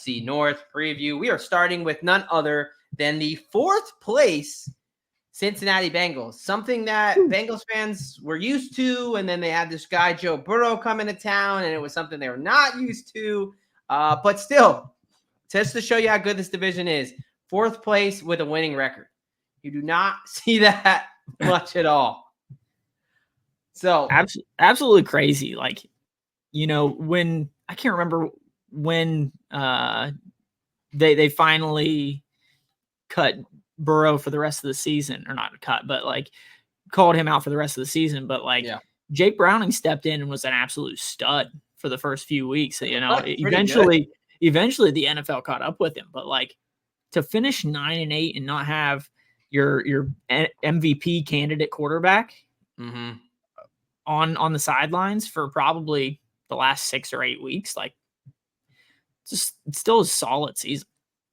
AFC North preview. We are starting with none other than the 4th place Cincinnati Bengals, something that Bengals fans were used to, and then they had this guy Joe Burrow come into town, and it was something they were not used to. But still, just to show you how good this division is, 4th place with a winning record. You do not see that much at all. So absolutely crazy. Like, when I can't remember when they finally cut Burrow for the rest of the season, or not cut, but like called him out for the rest of the season. But like Jake Browning stepped in and was an absolute stud for the first few weeks. Eventually the NFL caught up with him, but like to finish 9-8 and not have your MVP candidate quarterback on the sidelines for probably the last 6 or 8 weeks, like it's still a solid season.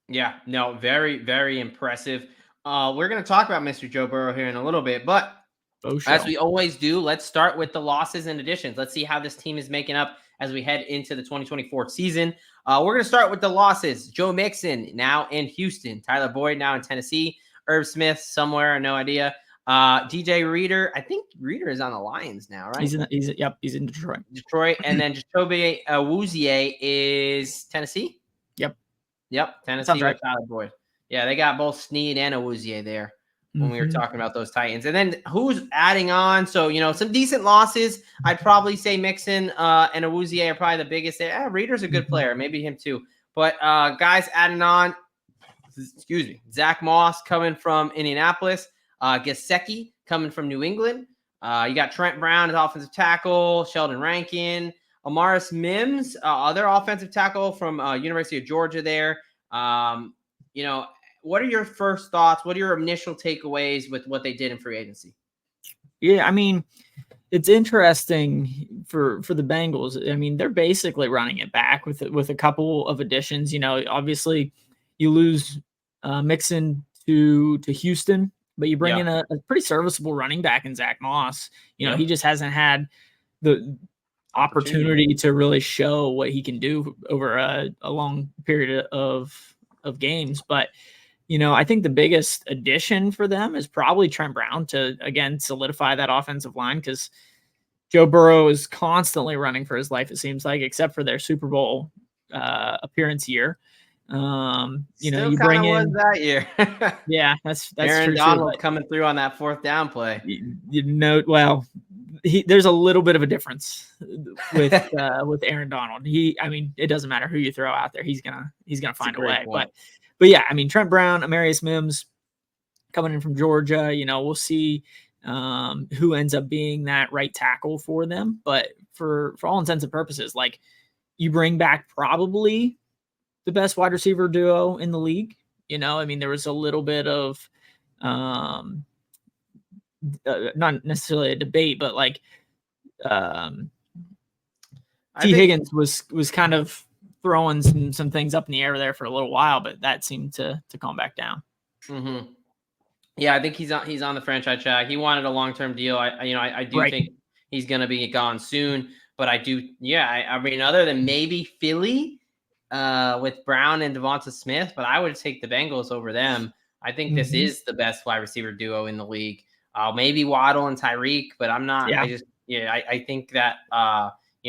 Yeah, no, very, very impressive. We're going to talk about Mr. Joe Burrow here in a little bit, but as we always do, let's start with the losses and additions. Let's see how this team is making up as we head into the 2024 season. We're going to start with the losses. Joe Mixon now in Houston. Tyler Boyd now in Tennessee. Herb Smith somewhere, no idea. DJ Reader, I think Reader is on the Lions now, right? He's in Detroit. And then Jacoby Awuzie is Tennessee. Yep, Tennessee with Tyler Boyd. Yeah, they got both Snead and Awuzie there when we were talking about those Titans. And then who's adding on? So, some decent losses. I'd probably say Mixon and Awuzie are probably the biggest. Reader's a good player, maybe him too. But guys adding on, Zach Moss coming from Indianapolis. Gesicki coming from New England. You got Trent Brown as offensive tackle, Sheldon Rankin, Amaris Mims, other offensive tackle from University of Georgia there. What are your first thoughts? What are your initial takeaways with what they did in free agency? Yeah, I mean, it's interesting for the Bengals. I mean, they're basically running it back with a couple of additions. Obviously you lose Mixon to Houston, but you bring in a pretty serviceable running back in Zach Moss. He just hasn't had the opportunity to really show what he can do over a long period of games. But, I think the biggest addition for them is probably Trent Brown to, again, solidify that offensive line, because Joe Burrow is constantly running for his life, it seems like, except for their Super Bowl appearance year. You bring in that year. Yeah, that's Aaron true. Donald coming through on that 4th down play. There's a little bit of a difference with Aaron Donald. It doesn't matter who you throw out there, he's gonna find a way. Point. But yeah, Trent Brown, Amarius Mims coming in from Georgia. We'll see who ends up being that right tackle for them. But for all intents and purposes, like, you bring back probably the best wide receiver duo in the league. There was a little bit of not necessarily a debate, but like T. Higgins was kind of throwing some things up in the air there for a little while, but that seemed to calm back down. Yeah, I think he's on the franchise tag. He wanted a long-term deal. I do think he's going to be gone soon, but I do. Yeah, I mean, other than maybe Philly with Brown and Devonta Smith, but I would take the Bengals over them. I think this is the best wide receiver duo in the league. Maybe Waddle and Tyreek, but I'm not. I think that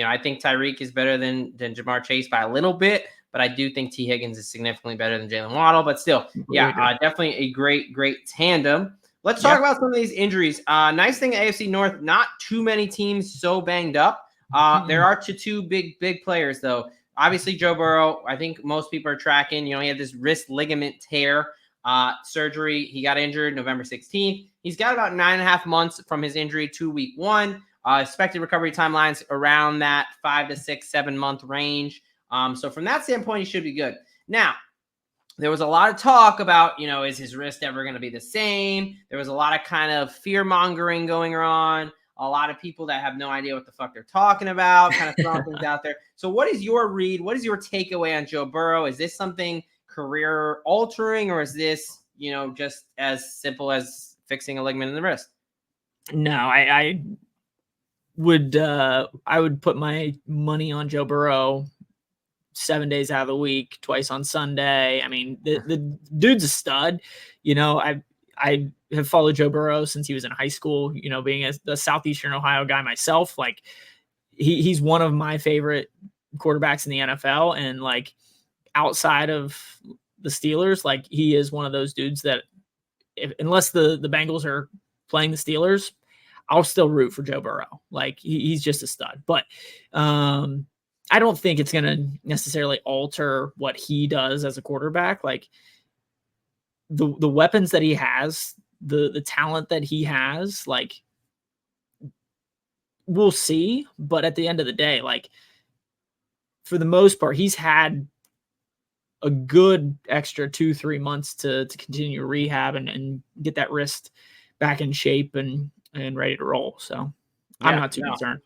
I think Tyreek is better than Jamar Chase by a little bit, but I do think T. Higgins is significantly better than Jalen Waddle. But still, definitely a great tandem. Let's talk about some of these injuries. Nice thing at AFC North, not too many teams so banged up. There are two big players though. Obviously, Joe Burrow, I think most people are tracking. He had this wrist ligament tear surgery. He got injured November 16th. He's got about 9.5 months from his injury to week 1. Expected recovery timelines around that 5 to 6, 7 month range. So from that standpoint, he should be good. Now, there was a lot of talk about, is his wrist ever going to be the same? There was a lot of kind of fear mongering going on. A lot of people that have no idea what the fuck they're talking about, kind of throwing things out there. So what is your read? What is your takeaway on Joe Burrow? Is this something career altering, or is this, just as simple as fixing a ligament in the wrist? No, I would put my money on Joe Burrow 7 days out of the week, twice on Sunday. I mean, the dude's a stud. You know, I have followed Joe Burrow since he was in high school. You know, being a Southeastern Ohio guy myself, like he's one of my favorite quarterbacks in the NFL, and like outside of the Steelers, like he is one of those dudes that unless the Bengals are playing the Steelers, I'll still root for Joe Burrow. Like he's just a stud. But I don't think it's going to necessarily alter what he does as a quarterback. Like the weapons that he has, the talent that he has, like we'll see. But at the end of the day, like for the most part, he's had a good extra 2-3 months to continue rehab and get that wrist back in shape and ready to roll. So I'm not too concerned.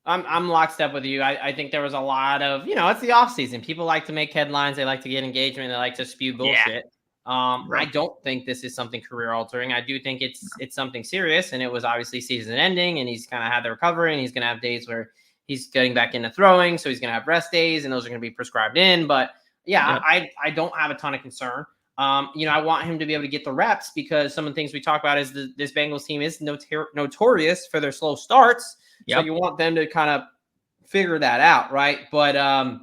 I'm lockstep with you. I think there was a lot of, it's the off season. People like to make headlines. They like to get engagement. They like to spew bullshit. Right. I don't think this is something career altering. I do think it's something serious, and it was obviously season ending, and he's kind of had the recovery, and he's going to have days where he's getting back into throwing. So he's going to have rest days, and those are going to be prescribed in. But I don't have a ton of concern. I want him to be able to get the reps, because some of the things we talk about is this Bengals team is notorious for their slow starts. Yep. So you want them to kind of figure that out, right? But I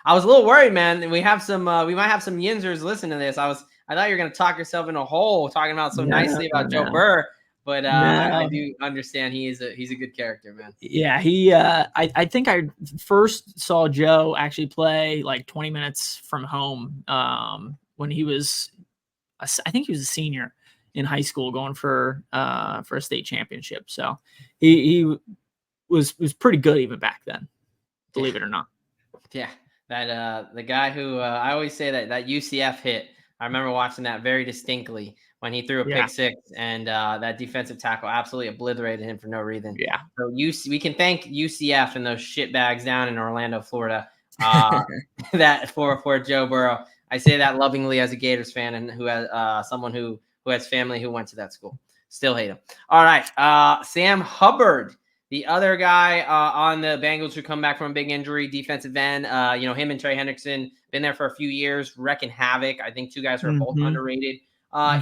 was a little worried, man. We have some we might have some Yinzers listen to this. I thought you were going to talk yourself in a hole talking about nicely about Joe Burr. But I do understand he's a good character, man. Yeah, I think I first saw Joe actually play like 20 minutes from home when he was, I think he was a senior in high school going for a state championship. So he was pretty good even back then, believe it or not. Yeah, that the guy who I always say that UCF hit. I remember watching that very distinctly when he threw a pick six, and that defensive tackle absolutely obliterated him for no reason. Yeah. So we can thank UCF and those shitbags down in Orlando, Florida, that for Joe Burrow. I say that lovingly as a Gators fan, and who has someone who has family who went to that school. Still hate him. All right, Sam Hubbard, the other guy on the Bengals who come back from a big injury, defensive end. Him and Trey Hendrickson been there for a few years, wrecking havoc. I think two guys are both underrated.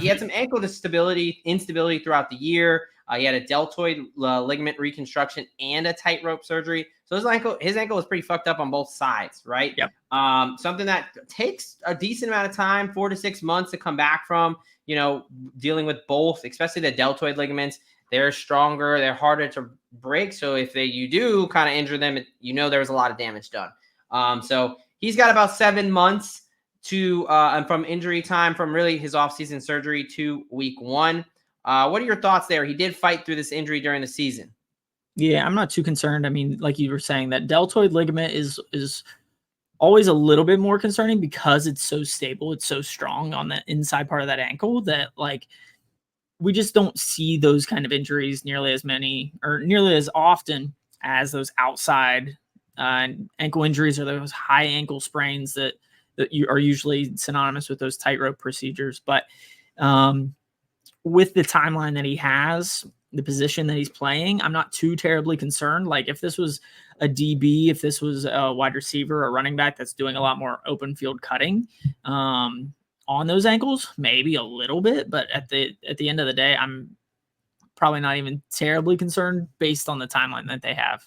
He had some ankle instability throughout the year. He had a deltoid ligament reconstruction and a tightrope surgery. So his ankle was pretty fucked up on both sides, right? Yep. Something that takes a decent amount of time, 4 to 6 months to come back from, dealing with both, especially the deltoid ligaments. They're stronger. They're harder to break. So if you do kind of injure them, there was a lot of damage done. So he's got about 7 months from injury time, from really his offseason surgery to week 1. What are your thoughts there? He did fight through this injury during the season. Yeah, I'm not too concerned. I mean, like you were saying, that deltoid ligament is always a little bit more concerning because it's so stable. It's so strong on the inside part of that ankle that we just don't see those kind of injuries nearly as often as those outside ankle injuries or those high ankle sprains that are usually synonymous with those tightrope procedures. But with the timeline that he has, the position that he's playing, I'm not too terribly concerned. Like if this was a DB, if this was a wide receiver, a running back that's doing a lot more open field cutting on those ankles, maybe a little bit, but at the end of the day, I'm probably not even terribly concerned based on the timeline that they have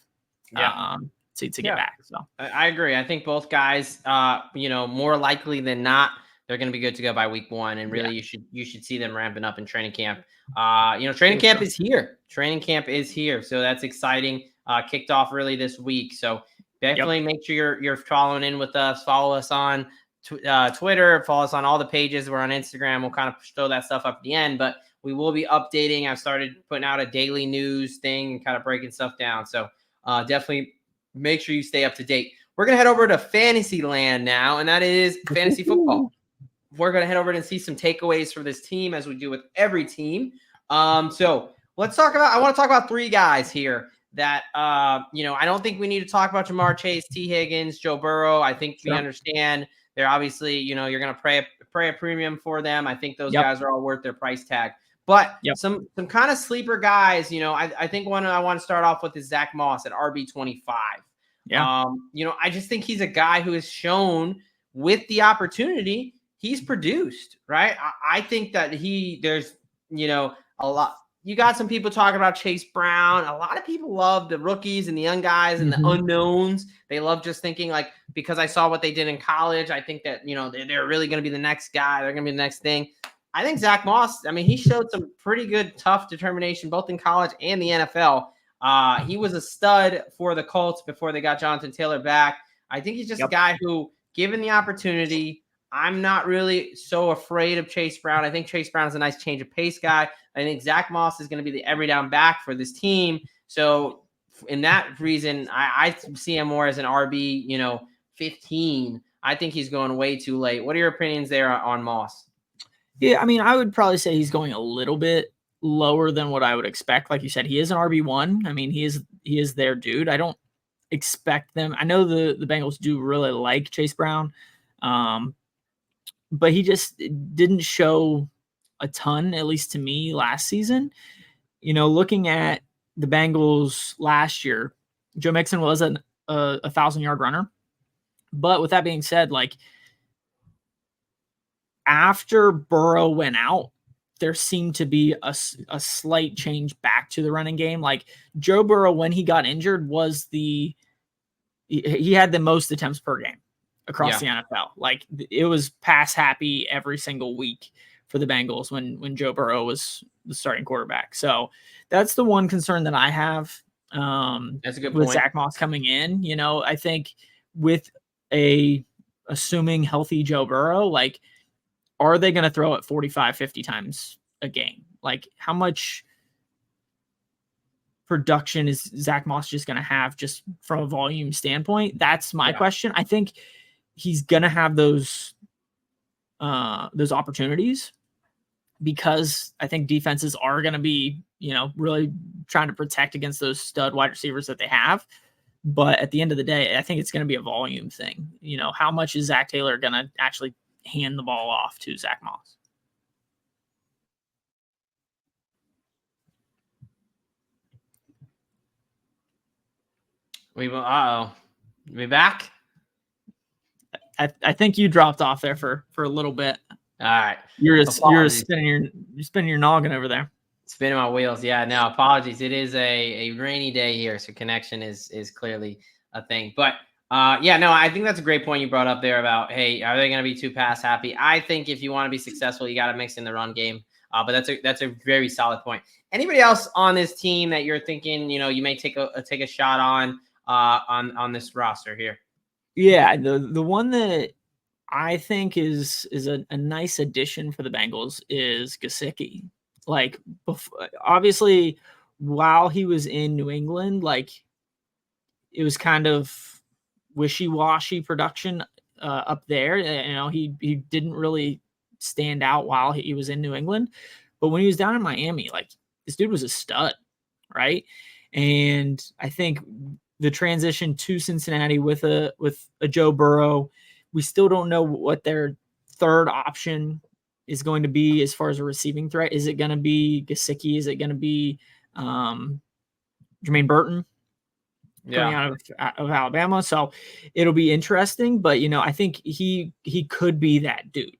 to get back. So I agree. I think both guys, more likely than not, they're going to be good to go by week 1. And really you should see them ramping up in training camp. Training camp is here. Training camp is here. So that's exciting. Kicked off really this week. So definitely make sure you're following in with us. Follow us on Twitter, follow us on all the pages. We're on Instagram. We'll kind of throw that stuff up at the end, but we will be updating. I've started putting out a daily news thing and kind of breaking stuff down. So definitely make sure you stay up to date. We're going to head over to fantasy land now, and that is fantasy football. We're going to head over and see some takeaways for this team, as we do with every team. So let's talk about, I want to talk about 3 guys here that, I don't think we need to talk about Jamar Chase, T. Higgins, Joe Burrow. I think we understand they're obviously, you're going to pay a premium for them. I think those guys are all worth their price tag. But some kind of sleeper guys, I think one I want to start off with is Zach Moss at RB25. Yeah. I just think he's a guy who has shown with the opportunity, he's produced, right? I think that there's, a lot. You got some people talking about Chase Brown. A lot of people love the rookies and the young guys and the unknowns. They love just thinking like, because I saw what they did in college, I think that, they're really going to be the next guy. They're going to be the next thing. I think Zach Moss, he showed some pretty good, tough determination, both in college and the NFL. He was a stud for the Colts before they got Jonathan Taylor back. I think he's just a guy who, given the opportunity, I'm not really so afraid of Chase Brown. I think Chase Brown is a nice change of pace guy. I think Zach Moss is going to be the every down back for this team. So in that reason, I see him more as an RB, 15. I think he's going way too late. What are your opinions there on Moss? Yeah, I would probably say he's going a little bit lower than what I would expect. Like you said, he is an RB1. He is their dude. I don't expect them. I know the Bengals do really like Chase Brown, but he just didn't show a ton, at least to me, last season. Looking at the Bengals last year, Joe Mixon was a 1,000-yard runner. But with that being said, like, after Burrow went out, there seemed to be a slight change back to the running game. Like, Joe Burrow, when he got injured, he had the most attempts per game across the NFL. Like, it was pass happy every single week for the Bengals when Joe Burrow was the starting quarterback. So that's the one concern that I have. That's a good with point. Zach Moss coming in. I think with assuming healthy Joe Burrow, like, are they going to throw it 45, 50 times a game? Like, how much production is Zach Moss just going to have just from a volume standpoint? That's my question. I think he's going to have those opportunities, because I think defenses are going to be, really trying to protect against those stud wide receivers that they have. But at the end of the day, I think it's going to be a volume thing. How much is Zach Taylor going to actually hand the ball off to Zach Moss? We back? I think you dropped off there for a little bit. All right. You're spinning your noggin over there. Spinning my wheels. Yeah, no, apologies. It is a rainy day here, so connection is clearly a thing. But I think that's a great point you brought up there about, hey, are they going to be too pass happy? I think if you want to be successful, you got to mix in the run game. But that's a very solid point. Anybody else on this team that you're thinking, you may take a shot on this roster here? Yeah, the one that I think is a nice addition for the Bengals is Gesicki. Like, obviously, while he was in New England, like, it was kind of wishy-washy production up there. He didn't really stand out while he was in New England, but when he was down in Miami, like, this dude was a stud, right? And I think the transition to Cincinnati with a Joe Burrow, we still don't know what their third option is going to be as far as a receiving threat. Is it going to be Gesicki? Is it going to be Jermaine Burton coming out of Alabama? So it'll be interesting, but I think he could be that dude.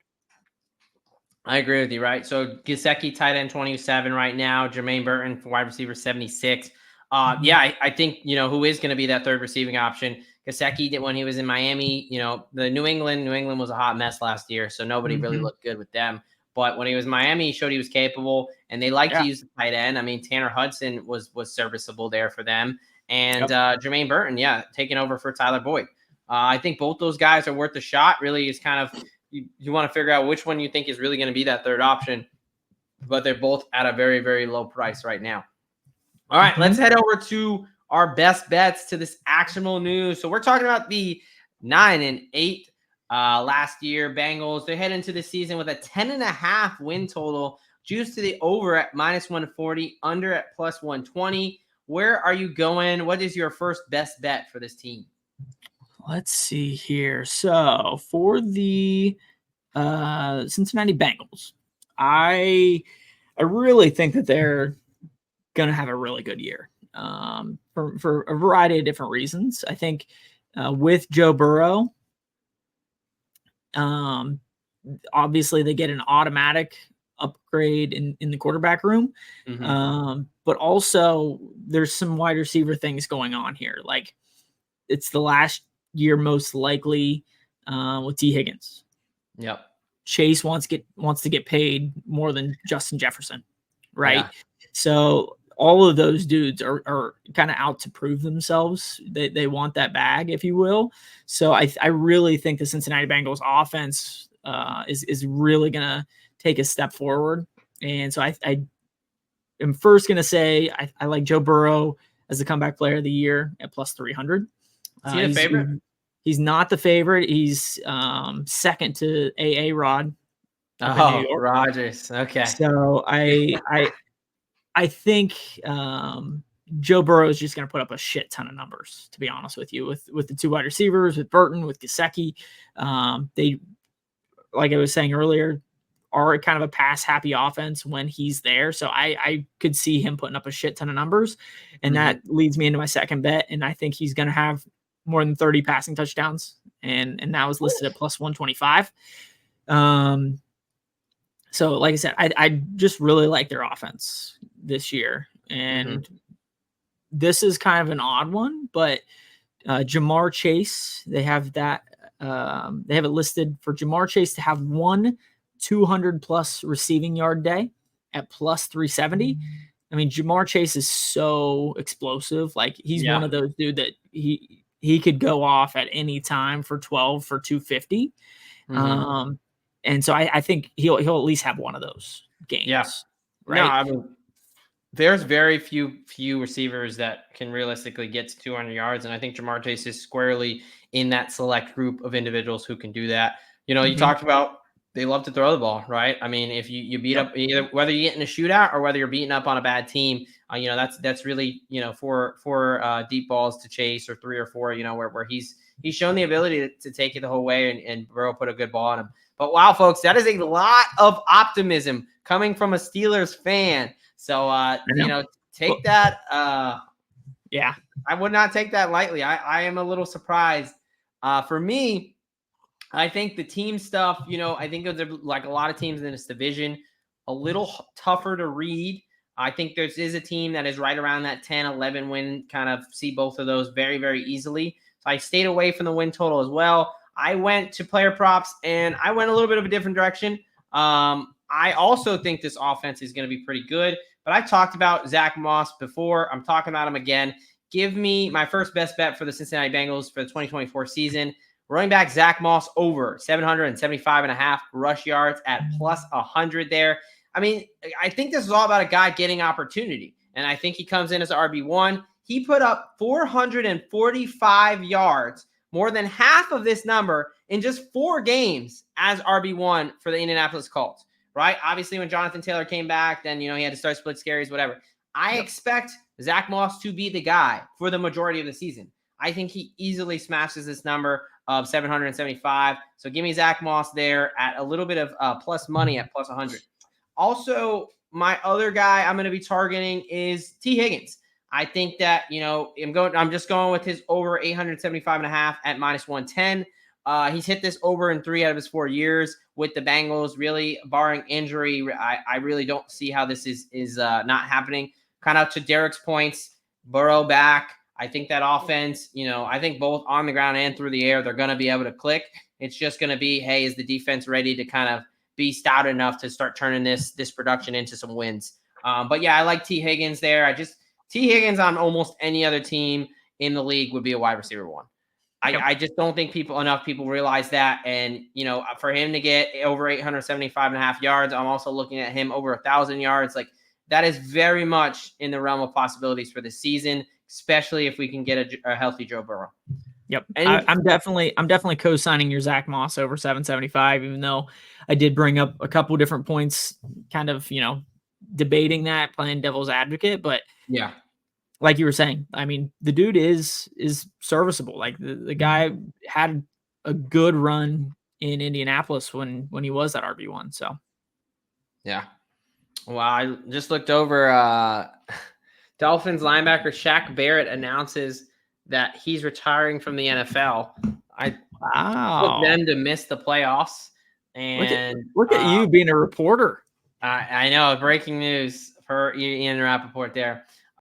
I agree with you, right? So Gesicki, tight end 27 right now. Jermaine Burton, wide receiver 76. I think, who is going to be that third receiving option. Gesicki, when he was in Miami, the New England was a hot mess last year, so nobody really looked good with them. But when he was in Miami, he showed he was capable, and they like to use the tight end. Tanner Hudson was serviceable there for them. And Jermaine Burton, taking over for Tyler Boyd. I think both those guys are worth a shot. Really is kind of, you want to figure out which one you think is really going to be that third option, but they're both at a very, very low price right now. All right, let's head over to our best bets to this actionable news. So we're talking about the 9-8 last year Bengals. They head into the season with a 10.5 win total, juice to the over at -140, under at +120. Where are you going? What is your first best bet for this team? Let's see here. So for the Cincinnati Bengals, I really think that they're going to have a really good year. for a variety of different reasons. I think with Joe Burrow, obviously they get an automatic upgrade in the quarterback room. But also there's some wide receiver things going on here. Like it's the last year most likely with T. Higgins. Yep. Chase wants to get paid more than Justin Jefferson, right? Yeah. So all of those dudes are kind of out to prove themselves. They want that bag, if you will. So I really think the Cincinnati Bengals offense is really gonna take a step forward. And so I am first gonna say I like Joe Burrow as the comeback player of the year at plus 300. Is he the favorite? He's not the favorite. He's second to AA Rod. Oh, Rodgers. Okay. So I think Joe Burrow is just going to put up a shit ton of numbers, to be honest with you, with the two wide receivers, with Burton, with Gesicki. They, like I was saying earlier, are kind of a pass happy offense when he's there. So I could see him putting up a shit ton of numbers. And that leads me into my second bet. And I think he's going to have more than 30 passing touchdowns. And that was listed at plus 125. So like I said, I just really like their offense this year. And this is kind of an odd one, but Jamar Chase, they have it listed for Jamar Chase to have 200 plus receiving yard day at plus 370. I mean, Jamar Chase is so explosive. Like he's one of those dude that he could go off at any time for 12 for 250. And so I think he'll at least have one of those games. Yeah. Right. No, I mean, there's very few receivers that can realistically get to 200 yards. And I think Jamar Chase is squarely in that select group of individuals who can do that. You know, you talked about they love to throw the ball, right? I mean, if you beat up either whether you get in a shootout or whether you're beating up on a bad team, you know, that's really, you know, for deep balls to Chase or 3 or 4, you know, where he's shown the ability to take it the whole way and Burrow put a good ball on him. But wow, folks, that is a lot of optimism coming from a Steelers fan. So, you know, take that. Yeah, I would not take that lightly. I am a little surprised. For me, I think the team stuff, you know, I think there's like a lot of teams in this division, a little tougher to read. I think there is a team that is right around that 10, 11 win, kind of see both of those very, very easily. So I stayed away from the win total as well. I went to player props and I went a little bit of a different direction. I also think this offense is going to be pretty good, but I talked about Zach Moss before. I'm talking about him again. Give me my first best bet for the Cincinnati Bengals for the 2024 season. Running back Zach Moss over 775.5 rush yards at plus 100 there. I mean, I think this is all about a guy getting opportunity, and I think he comes in as RB1. He put up 445 yards, more than half of this number in just 4 games as RB1 for the Indianapolis Colts, right? Obviously, when Jonathan Taylor came back, then, you know, he had to start split scaries, whatever. I expect Zach Moss to be the guy for the majority of the season. I think he easily smashes this number of 775. So give me Zach Moss there at a little bit of plus money at plus 100. Also, my other guy I'm going to be targeting is T. Higgins. I think that, you know, I'm just going with his over 875.5 at minus 110. He's hit this over in 3 out of his 4 years with the Bengals. Really, barring injury, I really don't see how this is not happening. Kind of to Derek's points, Burrow back. I think that offense, you know, I think both on the ground and through the air, they're going to be able to click. It's just going to be, hey, is the defense ready to kind of be stout enough to start turning this production into some wins? But yeah, I like T. Higgins there. T. Higgins on almost any other team in the league would be a wide receiver 1. I just don't think enough people realize that. And, you know, for him to get over 875.5 yards, I'm also looking at him over 1,000 yards. Like, that is very much in the realm of possibilities for the season, especially if we can get a healthy Joe Burrow. Yep. I'm definitely co-signing your Zach Moss over 775, even though I did bring up a couple different points, kind of, you know, debating that, playing devil's advocate. But yeah, like you were saying, I mean, the dude is serviceable. Like the guy had a good run in Indianapolis when he was at RB1. So yeah. Well, I just looked over Dolphins linebacker Shaq Barrett announces that he's retiring from the NFL. I took them to miss the playoffs. And look at you being a reporter. I know, breaking news for Ian Rappaport there.